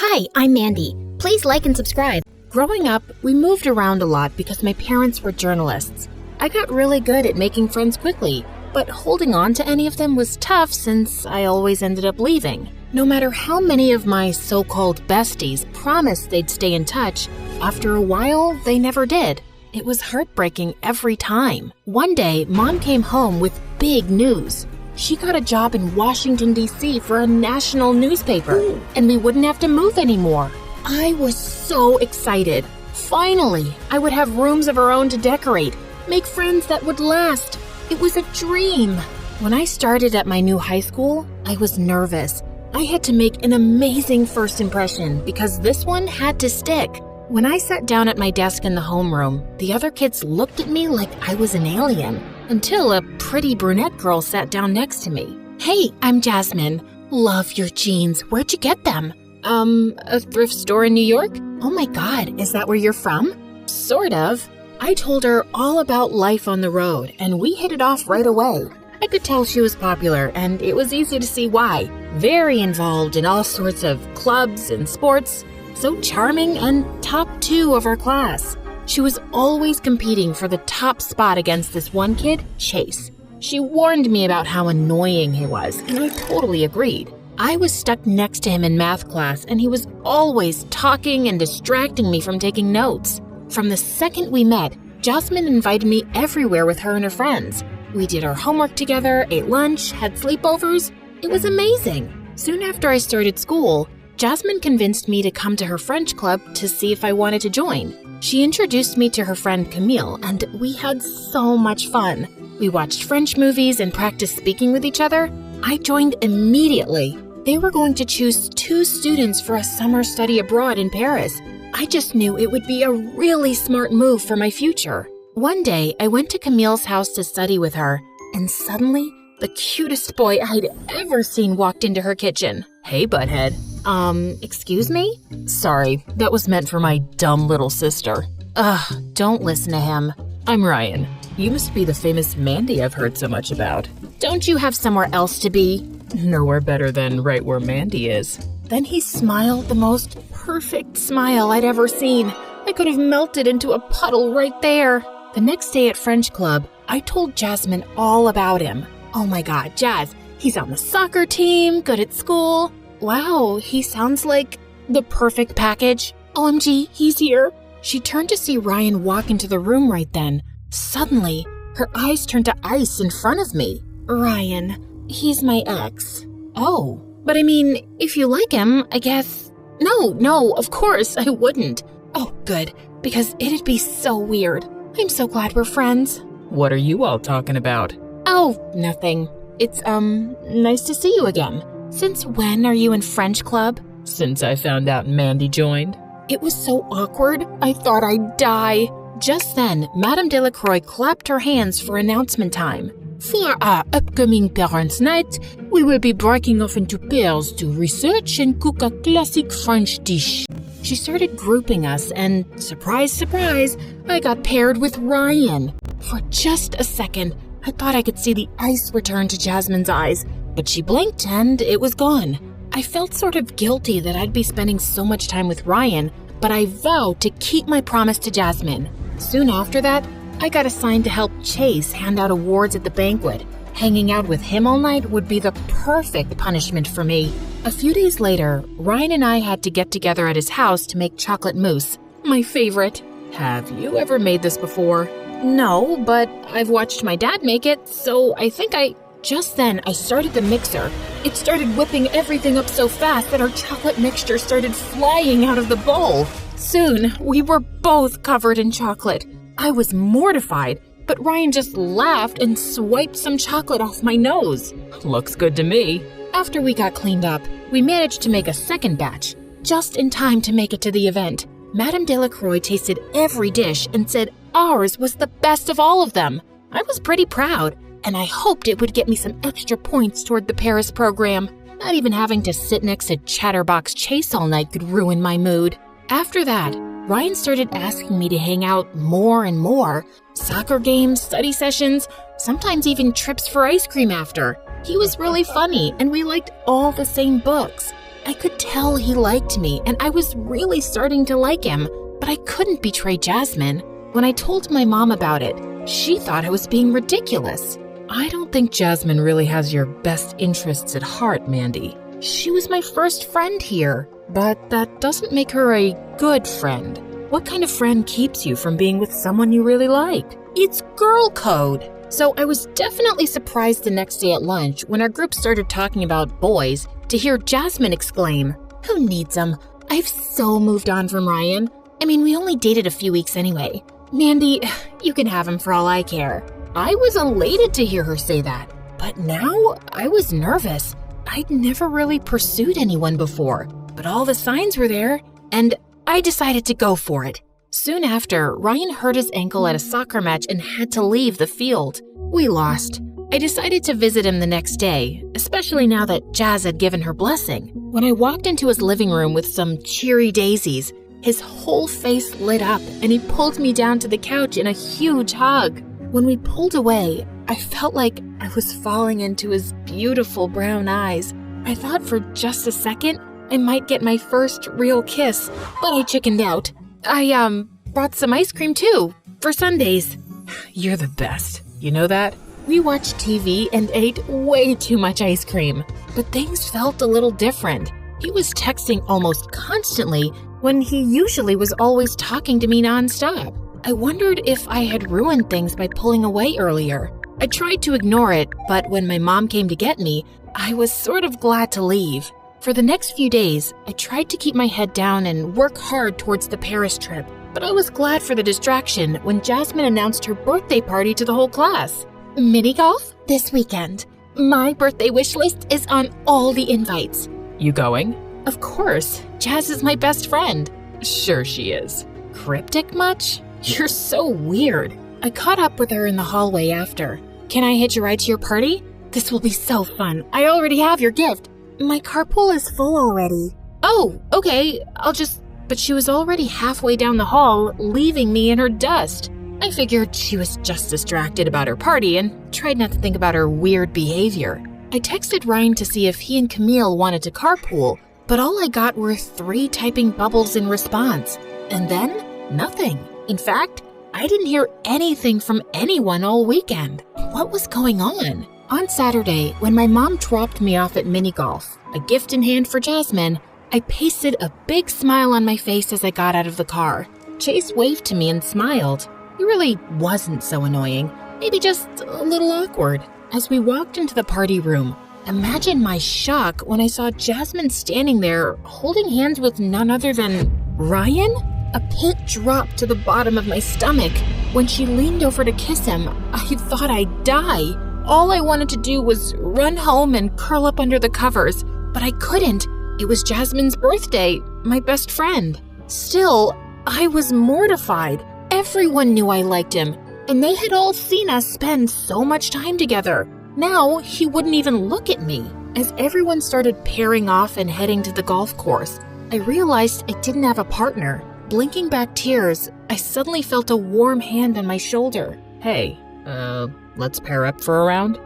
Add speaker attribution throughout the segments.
Speaker 1: Hi, I'm Mandy. Please like and subscribe. Growing up, we moved around a lot because my parents were journalists. I got really good at making friends quickly, but holding on to any of them was tough since I always ended up leaving. No matter how many of my so-called besties promised they'd stay in touch, after a while, they never did. It was heartbreaking every time. One day, Mom came home with big news. She got a job in Washington, D.C. for a national newspaper, and we wouldn't have to move anymore. I was so excited. Finally, I would have rooms of our own to decorate, make friends that would last. It was a dream. When I started at my new high school, I was nervous. I had to make an amazing first impression because this one had to stick. When I sat down at my desk in the homeroom, the other kids looked at me like I was an alien, until a pretty brunette girl sat down next to me. Hey, I'm Jasmine. Love your jeans. Where'd you get them? A thrift store in New York? Oh my God, is that where you're from? Sort of. I told her all about life on the road, and we hit it off right away. I could tell she was popular, and it was easy to see why. Very involved in all sorts of clubs and sports. So charming and top 2 of our class. She was always competing for the top spot against this one kid, Chase. She warned me about how annoying he was, and I totally agreed. I was stuck next to him in math class, and he was always talking and distracting me from taking notes. From the second we met, Jasmine invited me everywhere with her and her friends. We did our homework together, ate lunch, had sleepovers. It was amazing. Soon after I started school, Jasmine convinced me to come to her French club to see if I wanted to join. She introduced me to her friend Camille, and we had so much fun. We watched French movies and practiced speaking with each other. I joined immediately. They were going to choose 2 students for a summer study abroad in Paris. I just knew it would be a really smart move for my future. One day, I went to Camille's house to study with her, and suddenly, the cutest boy I'd ever seen walked into her kitchen. Hey, butthead. Excuse me? Sorry, that was meant for my dumb little sister. Don't listen to him. I'm Ryan. You must be the famous Mandy I've heard so much about. Don't you have somewhere else to be? Nowhere better than right where Mandy is. Then he smiled the most perfect smile I'd ever seen. I could have melted into a puddle right there. The next day at French Club, I told Jasmine all about him. Oh my God, Jazz, he's on the soccer team, good at school. Wow, he sounds like the perfect package. OMG, he's here. She turned to see Ryan walk into the room right then. Suddenly, her eyes turned to ice in front of me. Ryan, he's my ex. Oh, but I mean, if you like him, I guess... No, of course, I wouldn't. Oh, good, because it'd be so weird. I'm so glad we're friends. What are you all talking about? Oh, nothing. It's, nice to see you again. Since when are you in French club? Since I found out Mandy joined. It was so awkward, I thought I'd die. Just then, Madame Delacroix clapped her hands for announcement time. For our upcoming parents' night, we will be breaking off into pairs to research and cook a classic French dish. She started grouping us and, surprise, surprise, I got paired with Ryan. For just a second, I thought I could see the ice return to Jasmine's eyes, but she blinked and it was gone. I felt sort of guilty that I'd be spending so much time with Ryan, but I vowed to keep my promise to Jasmine. Soon after that, I got assigned to help Chase hand out awards at the banquet. Hanging out with him all night would be the perfect punishment for me. A few days later, Ryan and I had to get together at his house to make chocolate mousse, my favorite. Have you ever made this before? No, but I've watched my dad make it, so I think Just then, I started the mixer. It started whipping everything up so fast that our chocolate mixture started flying out of the bowl. Soon, we were both covered in chocolate. I was mortified, but Ryan just laughed and swiped some chocolate off my nose. Looks good to me. After we got cleaned up, we managed to make a second batch, just in time to make it to the event. Madame Delacroix tasted every dish and said ours was the best of all of them. I was pretty proud, and I hoped it would get me some extra points toward the Paris program. Not even having to sit next to Chatterbox Chase all night could ruin my mood. After that, Ryan started asking me to hang out more and more. Soccer games, study sessions, sometimes even trips for ice cream after. He was really funny, and we liked all the same books. I could tell he liked me, and I was really starting to like him, but I couldn't betray Jasmine. When I told my mom about it, she thought I was being ridiculous. I don't think Jasmine really has your best interests at heart, Mandy. She was my first friend here, but that doesn't make her a good friend. What kind of friend keeps you from being with someone you really like? It's girl code. So I was definitely surprised the next day at lunch when our group started talking about boys to hear Jasmine exclaim, "Who needs him? I've so moved on from Ryan. I mean, we only dated a few weeks anyway. Mandy, you can have him for all I care." I was elated to hear her say that, but now I was nervous. I'd never really pursued anyone before, but all the signs were there, and I decided to go for it. Soon after, Ryan hurt his ankle at a soccer match and had to leave the field. We lost. I decided to visit him the next day, especially now that Jazz had given her blessing. When I walked into his living room with some cheery daisies, his whole face lit up and he pulled me down to the couch in a huge hug. When we pulled away, I felt like I was falling into his beautiful brown eyes. I thought for just a second I might get my first real kiss, but I chickened out. I brought some ice cream too, for Sundays. You're the best. You know that? We watched TV and ate way too much ice cream, but things felt a little different. He was texting almost constantly when he usually was always talking to me nonstop. I wondered if I had ruined things by pulling away earlier. I tried to ignore it, but when my mom came to get me, I was sort of glad to leave. For the next few days, I tried to keep my head down and work hard towards the Paris trip, but I was glad for the distraction when Jasmine announced her birthday party to the whole class. Mini golf this weekend. My birthday wish list is on all the invites. You going? Of course. Jazz is my best friend. Sure she is. Cryptic much? You're so weird. I caught up with her in the hallway after. Can I hitch a ride to your party? This will be so fun. I already have your gift. My carpool is full already. Oh, okay. But she was already halfway down the hall, leaving me in her dust. I figured she was just distracted about her party and tried not to think about her weird behavior. I texted Ryan to see if he and Camille wanted to carpool, but all I got were 3 typing bubbles in response. And then, nothing. In fact, I didn't hear anything from anyone all weekend. What was going on? On Saturday, when my mom dropped me off at mini golf, a gift in hand for Jasmine, I pasted a big smile on my face as I got out of the car. Chase waved to me and smiled. He really wasn't so annoying, maybe just a little awkward. As we walked into the party room, imagine my shock when I saw Jasmine standing there holding hands with none other than Ryan? A pit dropped to the bottom of my stomach. When she leaned over to kiss him, I thought I'd die. All I wanted to do was run home and curl up under the covers, but I couldn't. It was Jasmine's birthday, my best friend. Still, I was mortified. Everyone knew I liked him, and they had all seen us spend so much time together. Now, he wouldn't even look at me. As everyone started pairing off and heading to the golf course, I realized I didn't have a partner. Blinking back tears, I suddenly felt a warm hand on my shoulder. Hey, let's pair up for a round?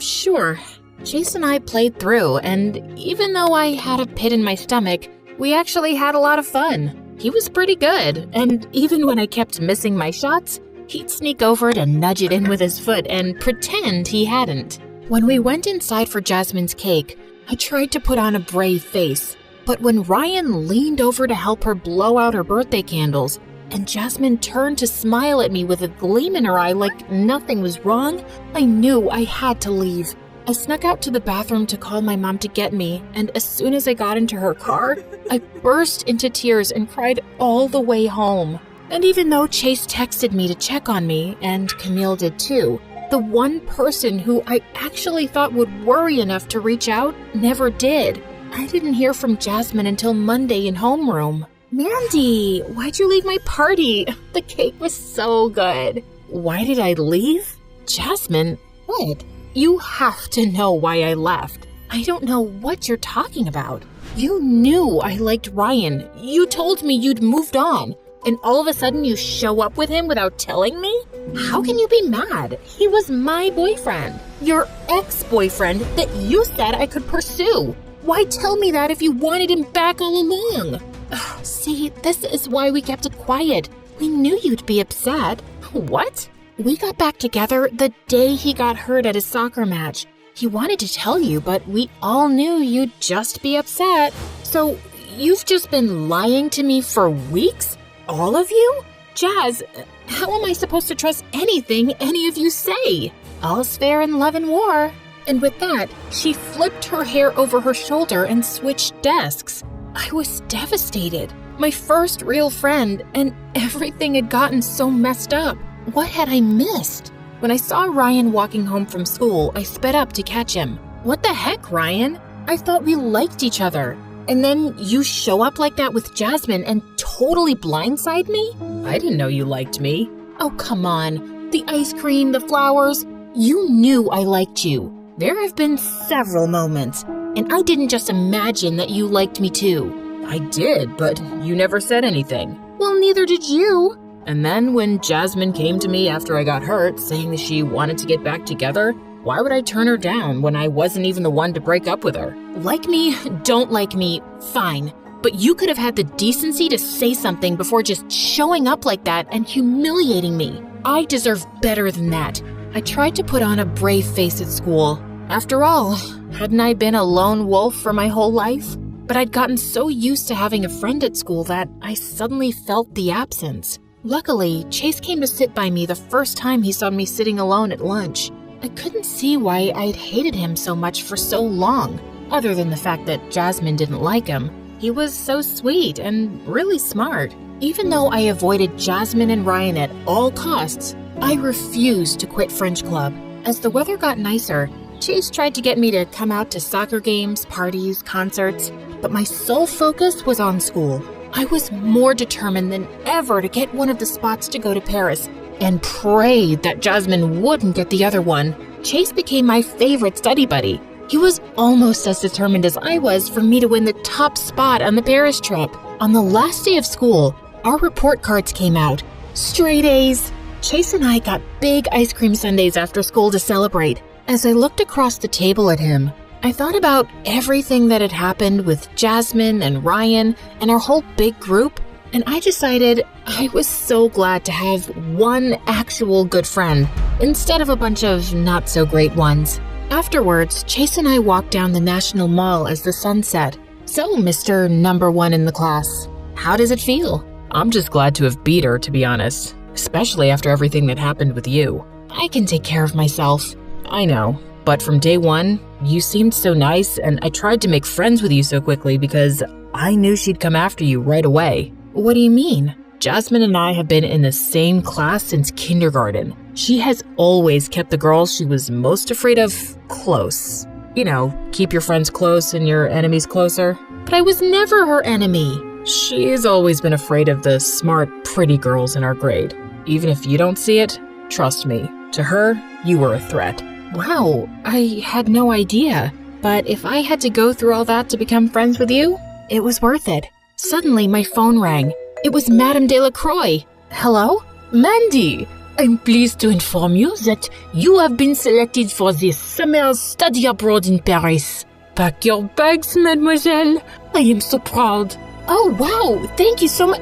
Speaker 1: Sure. Chase and I played through, and even though I had a pit in my stomach, we actually had a lot of fun. He was pretty good, and even when I kept missing my shots, he'd sneak over to nudge it in with his foot and pretend he hadn't. When we went inside for Jasmine's cake, I tried to put on a brave face, but when Ryan leaned over to help her blow out her birthday candles, and Jasmine turned to smile at me with a gleam in her eye like nothing was wrong, I knew I had to leave. I snuck out to the bathroom to call my mom to get me, and as soon as I got into her car, I burst into tears and cried all the way home. And even though Chase texted me to check on me, and Camille did too, the one person who I actually thought would worry enough to reach out never did. I didn't hear from Jasmine until Monday in homeroom. Mandy, why'd you leave my party? The cake was so good. Why did I leave? Jasmine, what? You have to know why I left. I don't know what you're talking about. You knew I liked Ryan. You told me you'd moved on. And all of a sudden you show up with him without telling me? How can you be mad? He was my boyfriend. Your ex-boyfriend that you said I could pursue. Why tell me that if you wanted him back all along? Ugh, see, this is why we kept it quiet. We knew you'd be upset. What? We got back together the day he got hurt at his soccer match. He wanted to tell you, but we all knew you'd just be upset. So, you've just been lying to me for weeks? All of you? Jazz, how am I supposed to trust anything any of you say? All's fair in love and war. And with that, she flipped her hair over her shoulder and switched desks. I was devastated. My first real friend, and everything had gotten so messed up. What had I missed? When I saw Ryan walking home from school, I sped up to catch him. What the heck, Ryan? I thought we liked each other. And then you show up like that with Jasmine and totally blindside me? I didn't know you liked me. Oh, come on. The ice cream, the flowers. You knew I liked you. There have been several moments, and I didn't just imagine that you liked me too. I did, but you never said anything. Well, neither did you. And then when Jasmine came to me after I got hurt, saying that she wanted to get back together, why would I turn her down when I wasn't even the one to break up with her? Like me, don't like me, fine. But you could have had the decency to say something before just showing up like that and humiliating me. I deserve better than that. I tried to put on a brave face at school. After all, hadn't I been a lone wolf for my whole life? But I'd gotten so used to having a friend at school that I suddenly felt the absence. Luckily, Chase came to sit by me the first time he saw me sitting alone at lunch. I couldn't see why I'd hated him so much for so long, other than the fact that Jasmine didn't like him. He was so sweet and really smart. Even though I avoided Jasmine and Ryan at all costs, I refused to quit French Club. As the weather got nicer, Chase tried to get me to come out to soccer games, parties, concerts, but my sole focus was on school. I was more determined than ever to get one of the spots to go to Paris and prayed that Jasmine wouldn't get the other one. Chase became my favorite study buddy. He was almost as determined as I was for me to win the top spot on the Paris trip. On the last day of school, our report cards came out. Straight A's. Chase and I got big ice cream sundaes after school to celebrate. As I looked across the table at him, I thought about everything that had happened with Jasmine and Ryan and our whole big group, and I decided I was so glad to have one actual good friend instead of a bunch of not-so-great ones. Afterwards, Chase and I walked down the National Mall as the sun set. So, Mr. Number One in the class, how does it feel? I'm just glad to have beat her, to be honest, especially after everything that happened with you. I can take care of myself. I know, but from day one, you seemed so nice, and I tried to make friends with you so quickly because I knew she'd come after you right away. What do you mean? Jasmine and I have been in the same class since kindergarten. She has always kept the girls she was most afraid of close. You know, keep your friends close and your enemies closer. But I was never her enemy. She's always been afraid of the smart, pretty girls in our grade. Even if you don't see it, trust me, to her, you were a threat. Wow, I had no idea. But if I had to go through all that to become friends with you, it was worth it. Suddenly, my phone rang. It was Madame Delacroix. Hello? Mandy, I'm pleased to inform you that you have been selected for this summer study abroad in Paris. Pack your bags, mademoiselle. I am so proud. Oh, wow. Thank you so much.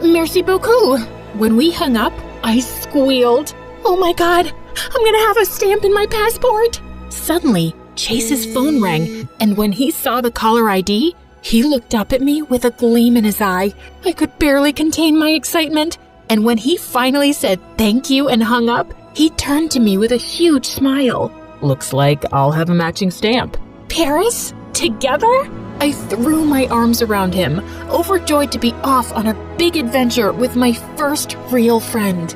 Speaker 1: Merci beaucoup. When we hung up, I squealed. Oh my God, I'm gonna have a stamp in my passport. Suddenly, Chase's phone rang, and when he saw the caller ID, he looked up at me with a gleam in his eye. I could barely contain my excitement. And when he finally said thank you and hung up, he turned to me with a huge smile. Looks like I'll have a matching stamp. Paris? Together? I threw my arms around him, overjoyed to be off on a big adventure with my first real friend.